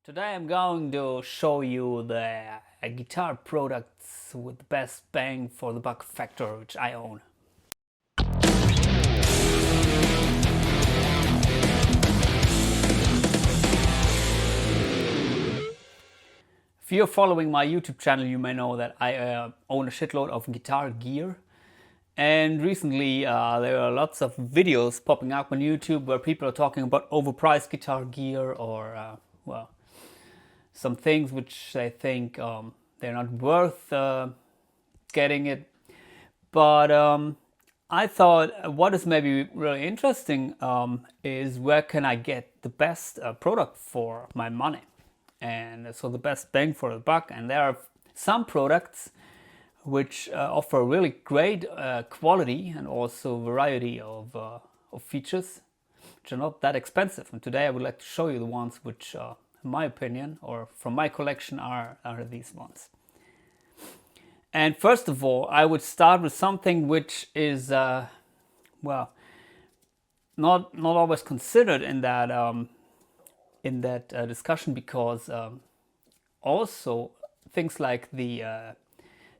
Today I'm going to show you the guitar products with the best bang for the buck factor which I own. If you're following my YouTube channel, you may know that I own a shitload of guitar gear. And recently there are lots of videos popping up on YouTube where people are talking about overpriced guitar gear or, well, some things which they think they're not worth getting it. But I thought what is maybe really interesting is where can I get the best product for my money. And so the best bang for the buck. And there are some products which offer really great quality and also variety of features which are not that expensive. And today I would like to show you the ones which in my opinion, or from my collection, are these ones. And first of all, I would start with something which is, well, not always considered in that discussion, because also things like the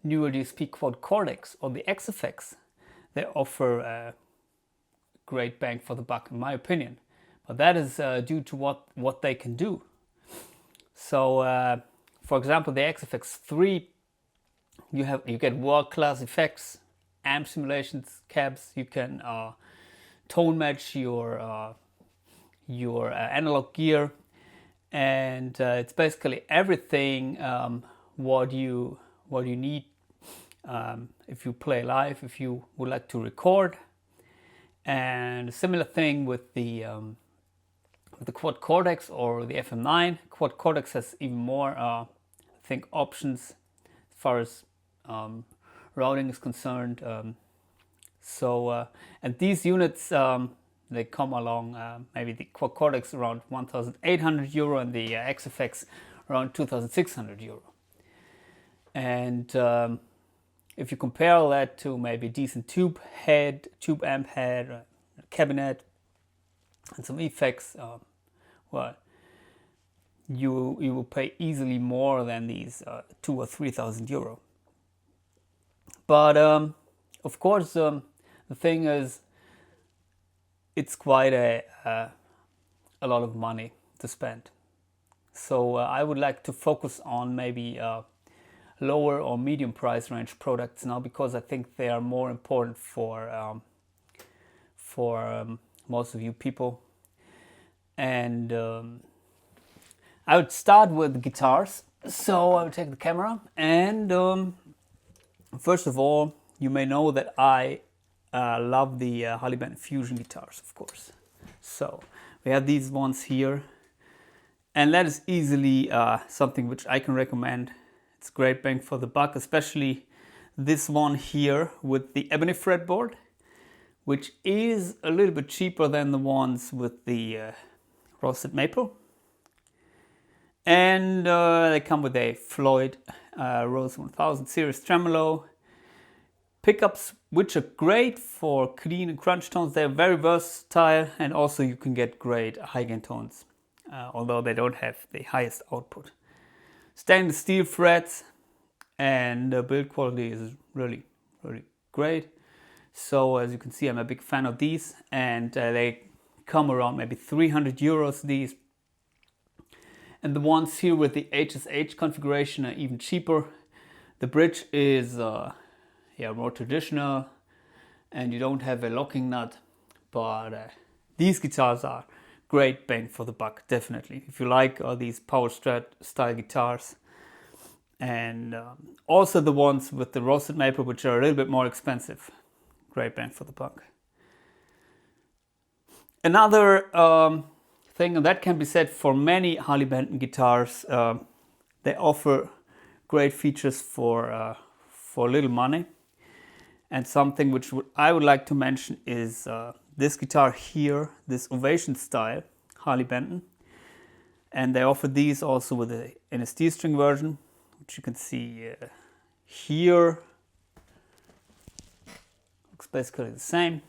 newer DSP quad Cortex or the AxeFx, they offer a great bang for the buck, in my opinion. But that is due to what they can do. So, for example, the AxeFx III, you get world-class effects, amp simulations, cabs. You can tone match your analog gear, and it's basically everything what you need if you play live, if you would like to record. And a similar thing with the quad Cortex or the FM9. Quad Cortex has even more, I think, options as far as routing is concerned. And these units, they come along, maybe the quad Cortex around 1,800 euro and the AxeFx around 2,600 euro. And if you compare that to maybe a decent tube amp head, cabinet, and some effects, well, you will pay easily more than these 2,000 or 3,000 euro. But of course, the thing is, it's quite a lot of money to spend. So I would like to focus on maybe lower or medium price range products now, because I think they are more important for most of you people. And I would start with guitars. So I would take the camera, and first of all, you may know that I love the Harley Benton Fusion guitars, of course. So we have these ones here, and that is easily something which I can recommend. It's great bang for the buck, especially this one here with the ebony fretboard, which is a little bit cheaper than the ones with the roasted maple. And they come with a Floyd Rose 1000 series tremolo. Pickups which are great for clean and crunch tones. They're very versatile, and also you can get great high gain tones, although they don't have the highest output. Stainless steel frets, and the build quality is really, really great. So as you can see, I'm a big fan of these, and they come around maybe 300 euros, these. And the ones here with the HSH configuration are even cheaper. The bridge is more traditional, and you don't have a locking nut, but these guitars are great bang for the buck, definitely, if you like these power strat style guitars. And also the ones with the roasted maple, which are a little bit more expensive, great bang for the buck. Another thing that can be said for many Harley Benton guitars, they offer great features for little money. And something which I would like to mention is this guitar here, this Ovation style Harley Benton. And they offer these also with in a steel string version, which you can see here. Looks basically the same.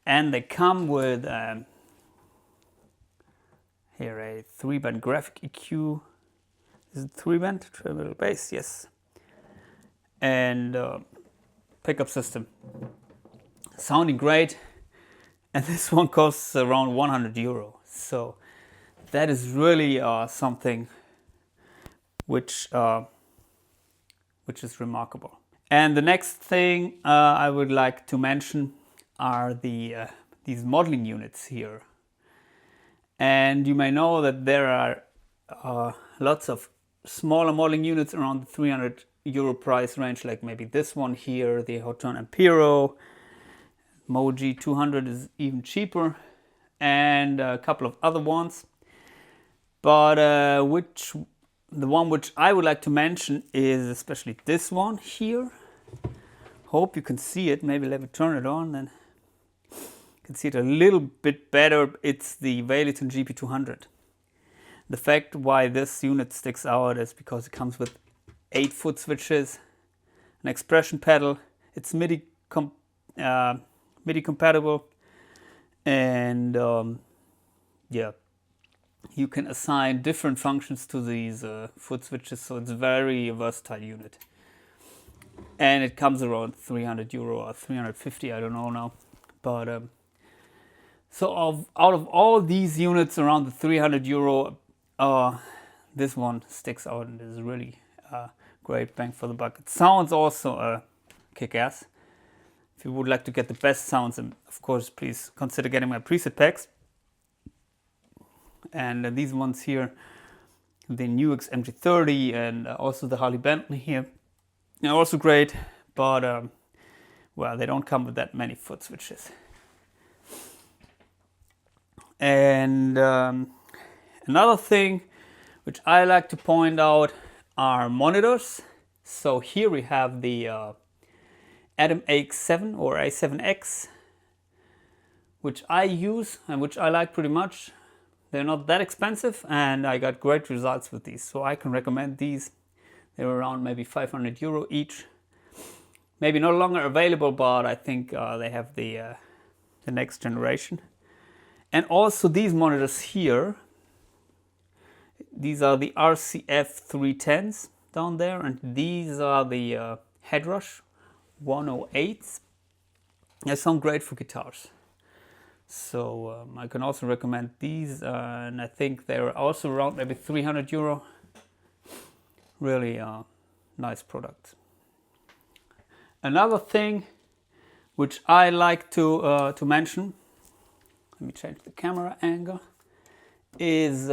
And they come with Here a 3-band graphic EQ. Is it 3-band? Treble bass, yes. And pickup system. Sounding great. And this one costs around 100 euro. So that is really something which is remarkable. And the next thing I would like to mention are these modeling units here. And you may know that there are lots of smaller modeling units around the 300 euro price range, like maybe this one here, the Hotone Ampero. Mooer Ge200 is even cheaper, and a couple of other ones. But the one which I would like to mention is especially this one here. Hope you can see it. Maybe let me turn it on, then you can see it a little bit better. It's the Valeton GP-200. The fact why this unit sticks out is because it comes with 8 foot switches, an expression pedal. It's MIDI compatible, and yeah, you can assign different functions to these foot switches, so it's a very versatile unit. And it comes around 300 euro or 350, I don't know now. But so out of all these units around the 300 euro, this one sticks out and is really great bang for the buck. It sounds also kick-ass. If you would like to get the best sounds, and of course, please consider getting my preset packs. And these ones here, the NUX MG-30 and also the Harley Benton here, they're also great, but well, they don't come with that many foot switches. And another thing which I like to point out are monitors. So here we have the Atom AX7 or A7X, which I use and which I like pretty much. They're not that expensive, and I got great results with these, so I can recommend these. They're around maybe 500 euro each. Maybe no longer available, but I think they have the next generation. And also these monitors here, these are the RCF 310s down there, and these are the Headrush 108s. They sound great for guitars. So I can also recommend these, and I think they're also around maybe 300 euro. Really nice products. Another thing which I like to mention, let me change the camera angle, is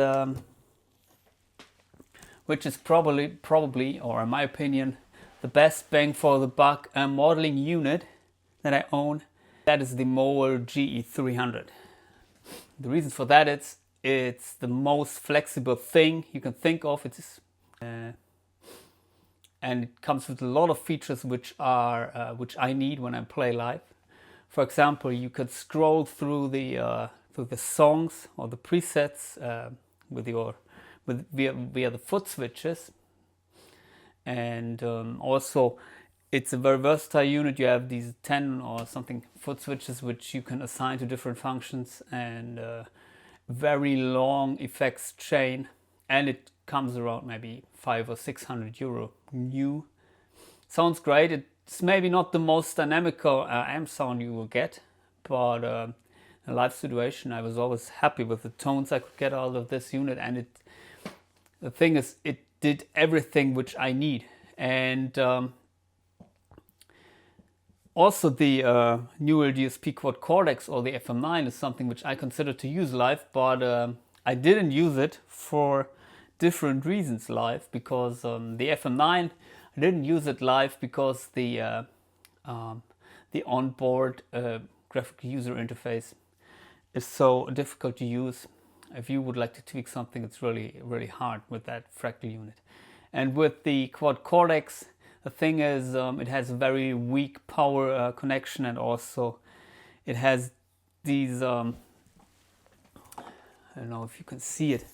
which is probably, or in my opinion, the best bang for the buck modeling unit that I own. That is the Mooer GE300. The reason for that is it's the most flexible thing you can think of. It's and it comes with a lot of features which I need when I play live. For example, you could scroll through the songs or the presets via the foot switches, and also it's a very versatile unit. You have these 10 or something foot switches which you can assign to different functions, and very long effects chain, and it comes around maybe 500 or 600 euro new. Sounds great. It's maybe not the most dynamical amp sound you will get, but in a live situation I was always happy with the tones I could get out of this unit, and the thing is, it did everything which I need. And also the newer DSP quad Cortex or the FM9 is something which I consider to use live, but I didn't use it for different reasons live, because the FM9, I didn't use it live because the onboard graphic user interface is so difficult to use. If you would like to tweak something, it's really hard with that Fractal unit. And with the quad Cortex, the thing is, it has a very weak power connection, and also it has these, I don't know if you can see it,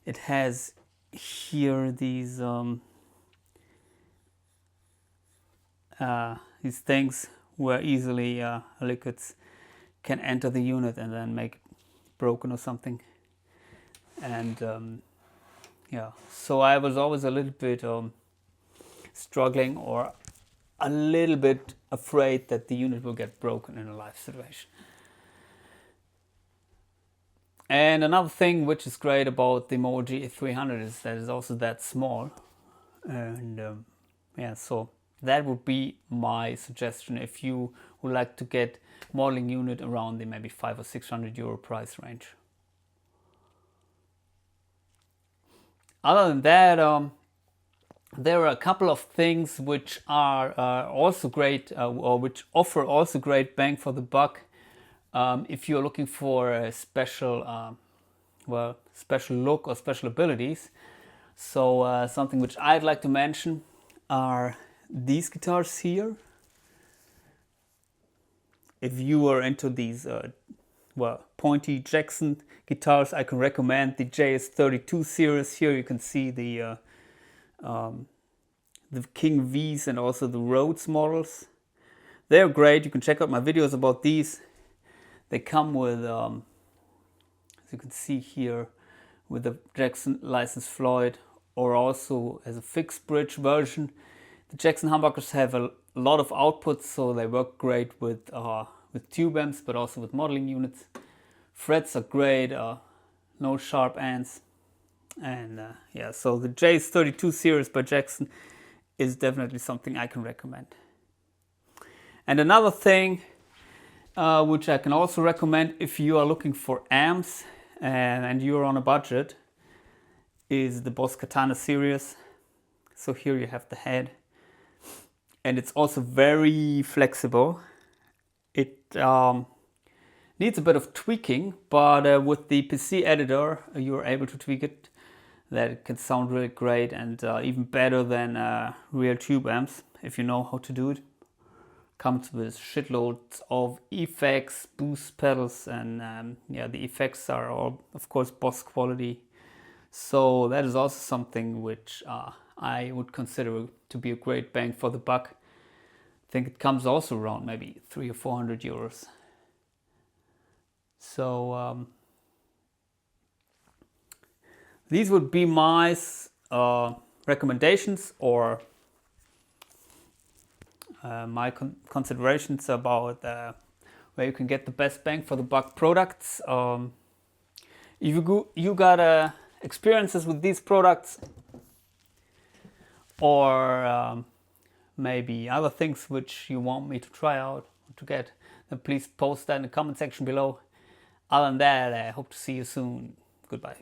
it has here these things where easily liquids can enter the unit and then make it broken or something. And yeah, so I was always a little bit struggling or a little bit afraid that the unit will get broken in a live situation. And another thing which is great about the Mooer GE300 is that it's also that small. And yeah, so that would be my suggestion if you would like to get modeling unit around the maybe 500 or 600 euro price range. Other than that, there are a couple of things which are also great, or which offer also great bang for the buck. If you're looking for a special, special look or special abilities. So something which I'd like to mention are these guitars here. If you are into these pointy Jackson guitars, I can recommend the JS32 series. Here you can see the King V's and also the Rhodes models. They're great. You can check out my videos about these. They come with, as you can see here, with the Jackson licensed Floyd, or also as a fixed bridge version. The Jackson humbuckers have a lot of outputs, so they work great with tube amps, but also with modeling units. Frets are great, no sharp ends, and yeah, so the JS32 series by Jackson is definitely something I can recommend. And another thing which I can also recommend if you are looking for amps and you're on a budget is the Boss Katana series. So here you have the head, and it's also very flexible. It needs a bit of tweaking, but with the PC editor you're able to tweak it that it can sound really great, and even better than real tube amps if you know how to do it. Comes with shitloads of effects, boost pedals, and yeah, the effects are all, of course, Boss quality. So that is also something which I would consider to be a great bang for the buck. I think it comes also around maybe 300 or 400 euros. So these would be my recommendations, or my considerations about where you can get the best bang for the buck products. If you got experiences with these products, or maybe other things which you want me to try out to get, then please post that in the comment section below. Other than that, I hope to see you soon. Goodbye.